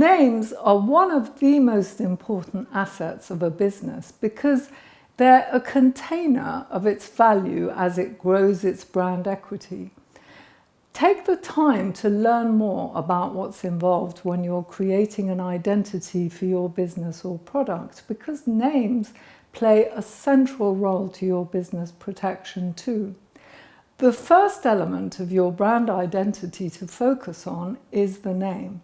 Names are one of the most important assets of a business because they're a container of its value as it grows its brand equity. Take the time to learn more about what's involved when you're creating an identity for your business or product, because names play a central role to your business protection too. The first element of your brand identity to focus on is the name.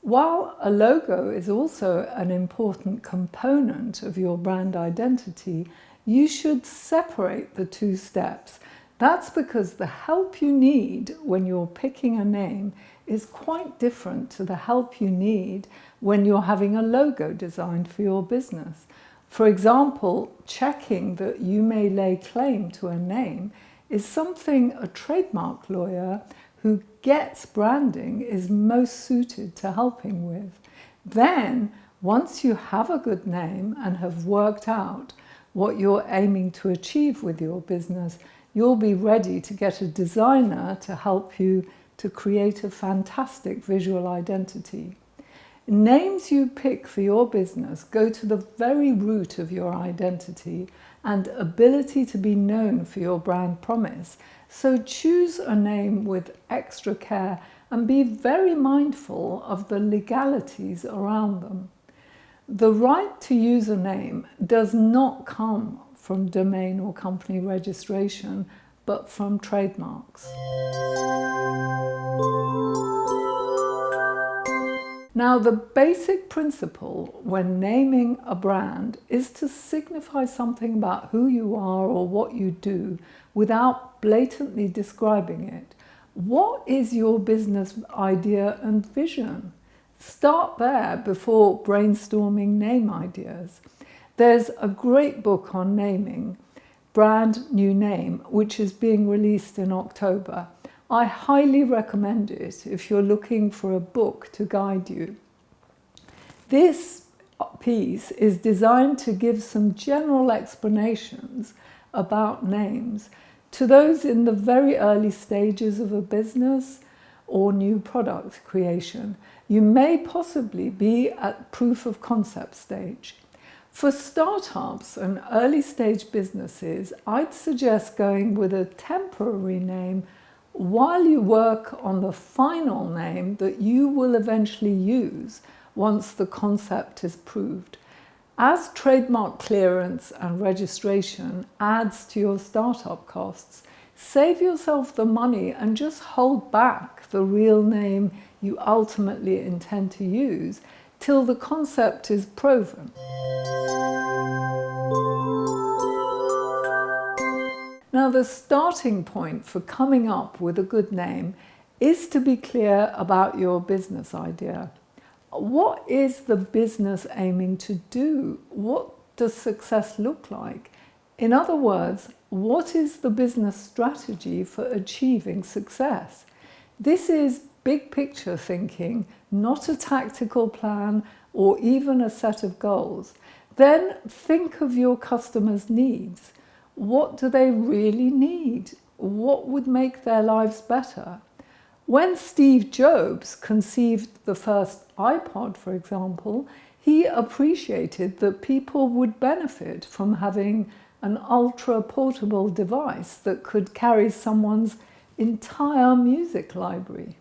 While a logo is also an important component of your brand identity, you should separate the two steps. That's because the help you need when you're picking a name is quite different to the help you need when you're having a logo designed for your business. For example, checking that you may lay claim to a name is something a trademark lawyer who gets branding is most suited to helping with. Then, once you have a good name and have worked out what you're aiming to achieve with your business, you'll be ready to get a designer to help you to create a fantastic visual identity. Names you pick for your business go to the very root of your identity and ability to be known for your brand promise. So choose a name with extra care and be very mindful of the legalities around them. The right to use a name does not come from domain or company registration, but from trademarks. Now, the basic principle when naming a brand is to signify something about who you are or what you do without blatantly describing it. What is your business idea and vision? Start there before brainstorming name ideas. There's a great book on naming, Brand New Name, which is being released in October. I highly recommend it if you're looking for a book to guide you. This piece is designed to give some general explanations about names to those in the very early stages of a business or new product creation. You may possibly be at proof of concept stage. For startups and early stage businesses, I'd suggest going with a temporary name while you work on the final name that you will eventually use once the concept is proved. As trademark clearance and registration adds to your startup costs, save yourself the money and just hold back the real name you ultimately intend to use till the concept is proven. Now, the starting point for coming up with a good name is to be clear about your business idea. What is the business aiming to do? What does success look like? In other words, what is the business strategy for achieving success? This is big picture thinking, not a tactical plan or even a set of goals. Then think of your customers' needs. What do they really need? What would make their lives better? When Steve Jobs conceived the first iPod, for example, he appreciated that people would benefit from having an ultra-portable device that could carry someone's entire music library.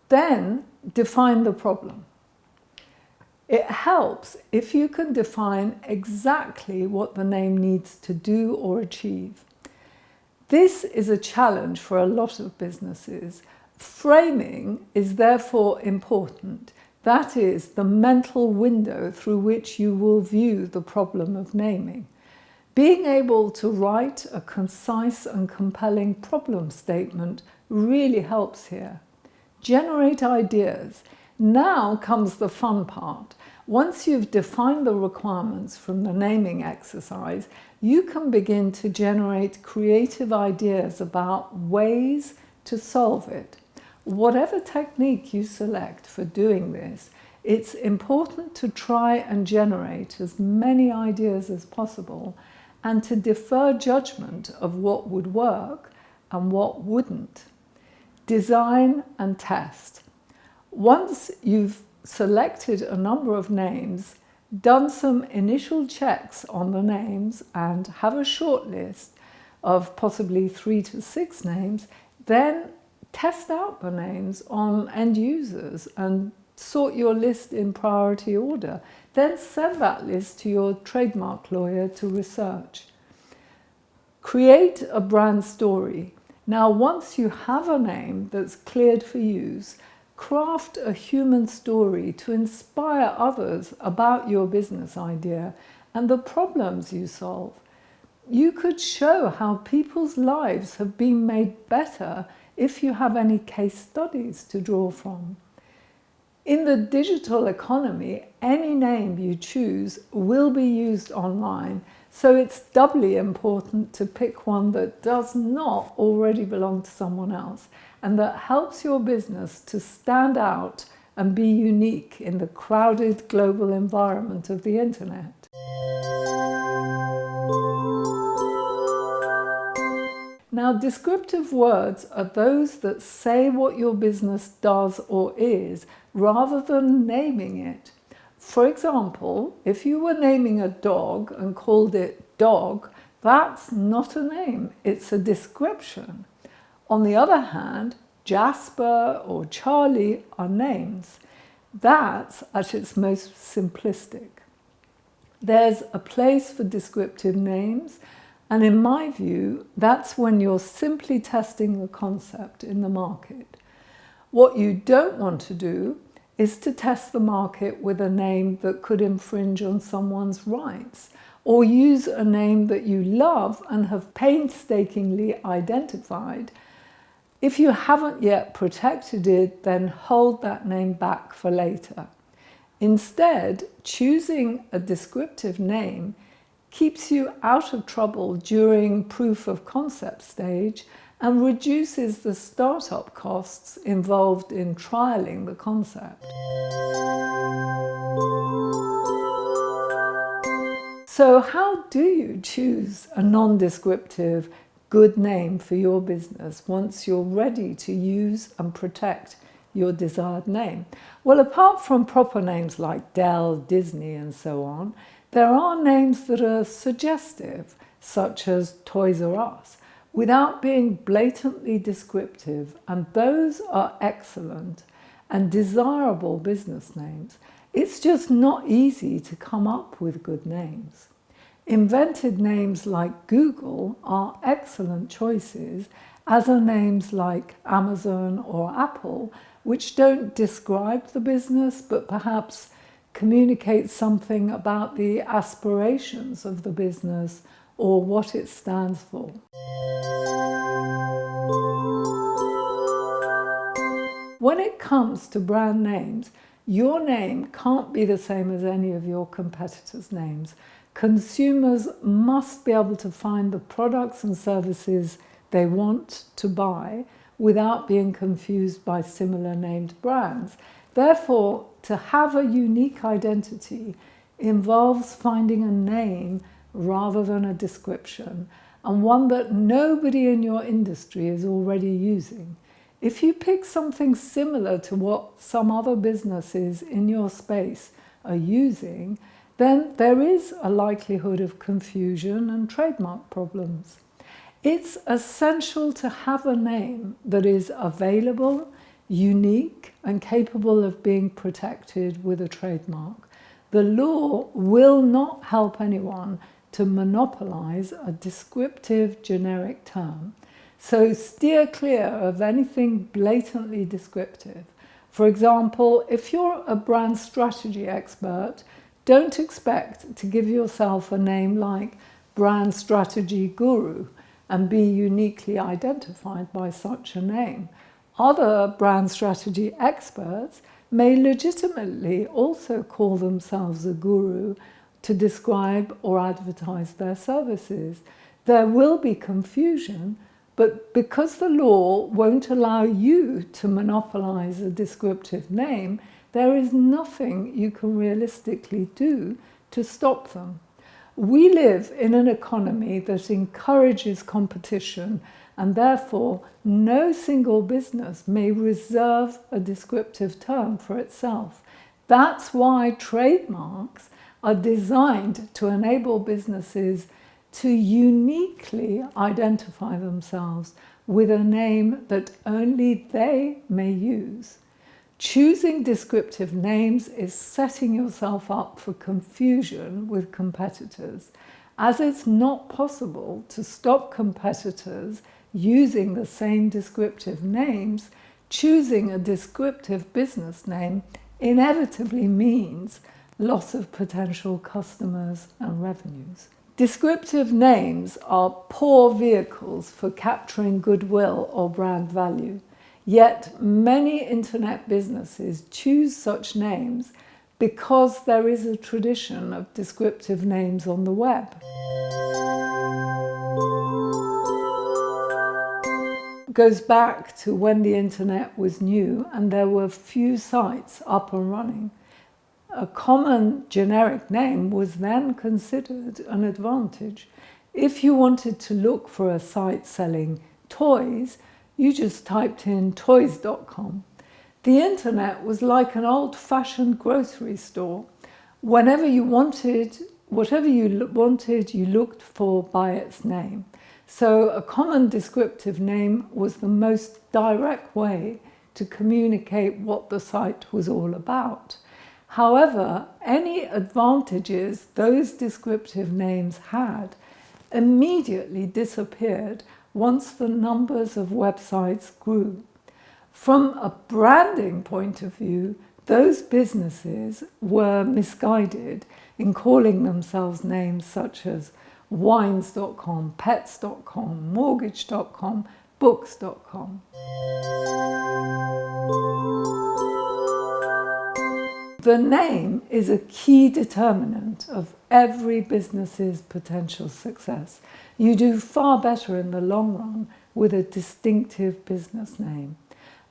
Then define the problem. It helps if you can define exactly what the name needs to do or achieve. This is a challenge for a lot of businesses. Framing is therefore important. That is the mental window through which you will view the problem of naming. Being able to write a concise and compelling problem statement really helps here. Generate ideas. Now comes the fun part. Once you've defined the requirements from the naming exercise, you can begin to generate creative ideas about ways to solve it. Whatever technique you select for doing this, it's important to try and generate as many ideas as possible and to defer judgment of what would work and what wouldn't. Design and test. Once you've selected a number of names, done some initial checks on the names and have a short list of possibly 3 to 6 names, then test out the names on end users and sort your list in priority order. Then send that list to your trademark lawyer to research. Create a brand story. Now, once you have a name that's cleared for use, craft a human story to inspire others about your business idea and the problems you solve. You could show how people's lives have been made better if you have any case studies to draw from. In the digital economy, any name you choose will be used online, so it's doubly important to pick one that does not already belong to someone else and that helps your business to stand out and be unique in the crowded global environment of the internet. Now, descriptive words are those that say what your business does or is, rather than naming it. For example, if you were naming a dog and called it dog, that's not a name, it's a description. On the other hand, Jasper or Charlie are names. That's at its most simplistic. There's a place for descriptive names, and in my view, that's when you're simply testing the concept in the market. What you don't want to do is to test the market with a name that could infringe on someone's rights, or use a name that you love and have painstakingly identified. If you haven't yet protected it, then hold that name back for later. Instead, choosing a descriptive name keeps you out of trouble during proof of concept stage and reduces the startup costs involved in trialing the concept. So how do you choose a non-descriptive good name for your business once you're ready to use and protect your desired name? Well, apart from proper names like Dell, Disney, and so on, there are names that are suggestive, such as Toys R Us, without being blatantly descriptive, and those are excellent and desirable business names. It's just not easy to come up with good names. Invented names like Google are excellent choices, as are names like Amazon or Apple, which don't describe the business but perhaps communicate something about the aspirations of the business or what it stands for. When it comes to brand names, your name can't be the same as any of your competitors' names. Consumers must be able to find the products and services they want to buy without being confused by similar named brands. Therefore, to have a unique identity involves finding a name rather than a description, and one that nobody in your industry is already using. If you pick something similar to what some other businesses in your space are using, then there is a likelihood of confusion and trademark problems. It's essential to have a name that is available, unique, and capable of being protected with a trademark. The law will not help anyone to monopolize a descriptive generic term. So steer clear of anything blatantly descriptive. For example, if you're a brand strategy expert, don't expect to give yourself a name like Brand Strategy Guru and be uniquely identified by such a name. Other brand strategy experts may legitimately also call themselves a guru to describe or advertise their services. There will be confusion, but because the law won't allow you to monopolize a descriptive name, there is nothing you can realistically do to stop them. We live in an economy that encourages competition, and therefore no single business may reserve a descriptive term for itself. That's why trademarks are designed to enable businesses to uniquely identify themselves with a name that only they may use. Choosing descriptive names is setting yourself up for confusion with competitors, as it's not possible to stop competitors using the same descriptive names. Choosing a descriptive business name inevitably means loss of potential customers and revenues. Descriptive names are poor vehicles for capturing goodwill or brand value. Yet many internet businesses choose such names because there is a tradition of descriptive names on the web. It goes back to when the internet was new and there were few sites up and running. A common generic name was then considered an advantage. If you wanted to look for a site selling toys, you just typed in toys.com. The internet was like an old-fashioned grocery store. Whatever you wanted, you looked for by its name. So a common descriptive name was the most direct way to communicate what the site was all about. However, any advantages those descriptive names had immediately disappeared once the numbers of websites grew. From a branding point of view, those businesses were misguided in calling themselves names such as wines.com, pets.com, mortgage.com, books.com. The name is a key determinant of every business's potential success. You do far better in the long run with a distinctive business name.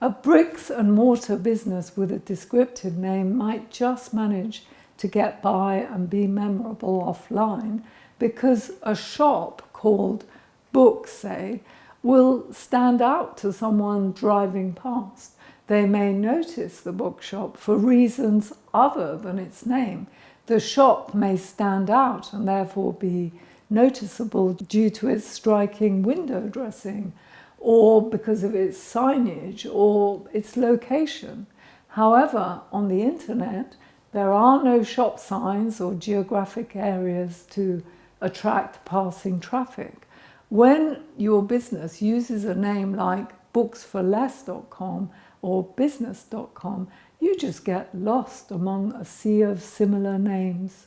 A bricks and mortar business with a descriptive name might just manage to get by and be memorable offline because a shop called Books, say, will stand out to someone driving past. They may notice the bookshop for reasons other than its name. The shop may stand out and therefore be noticeable due to its striking window dressing, or because of its signage or its location. However, on the internet, there are no shop signs or geographic areas to attract passing traffic. When your business uses a name like booksforless.com or business.com, you just get lost among a sea of similar names.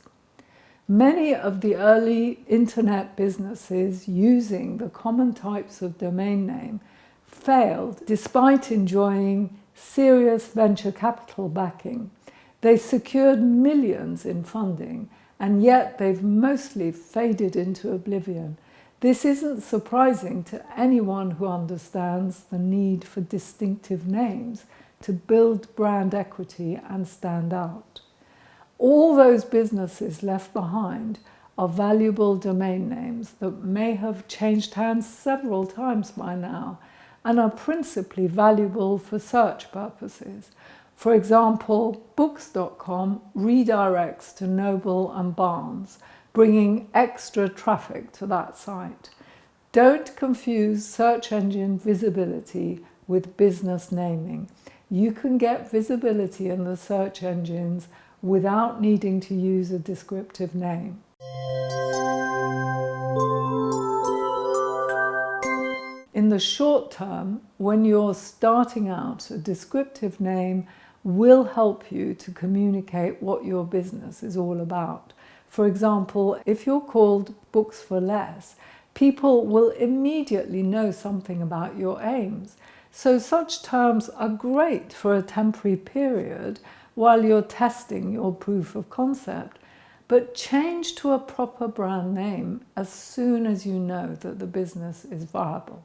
Many of the early internet businesses using the common types of domain name failed despite enjoying serious venture capital backing. They secured millions in funding, and yet they've mostly faded into oblivion. This isn't surprising to anyone who understands the need for distinctive names to build brand equity and stand out. All those businesses left behind are valuable domain names that may have changed hands several times by now and are principally valuable for search purposes. For example, books.com redirects to Noble and Barnes, bringing extra traffic to that site. Don't confuse search engine visibility with business naming. You can get visibility in the search engines without needing to use a descriptive name. In the short term, when you're starting out, a descriptive name will help you to communicate what your business is all about. For example, if you're called Books for Less, people will immediately know something about your aims. So such terms are great for a temporary period while you're testing your proof of concept, but change to a proper brand name as soon as you know that the business is viable.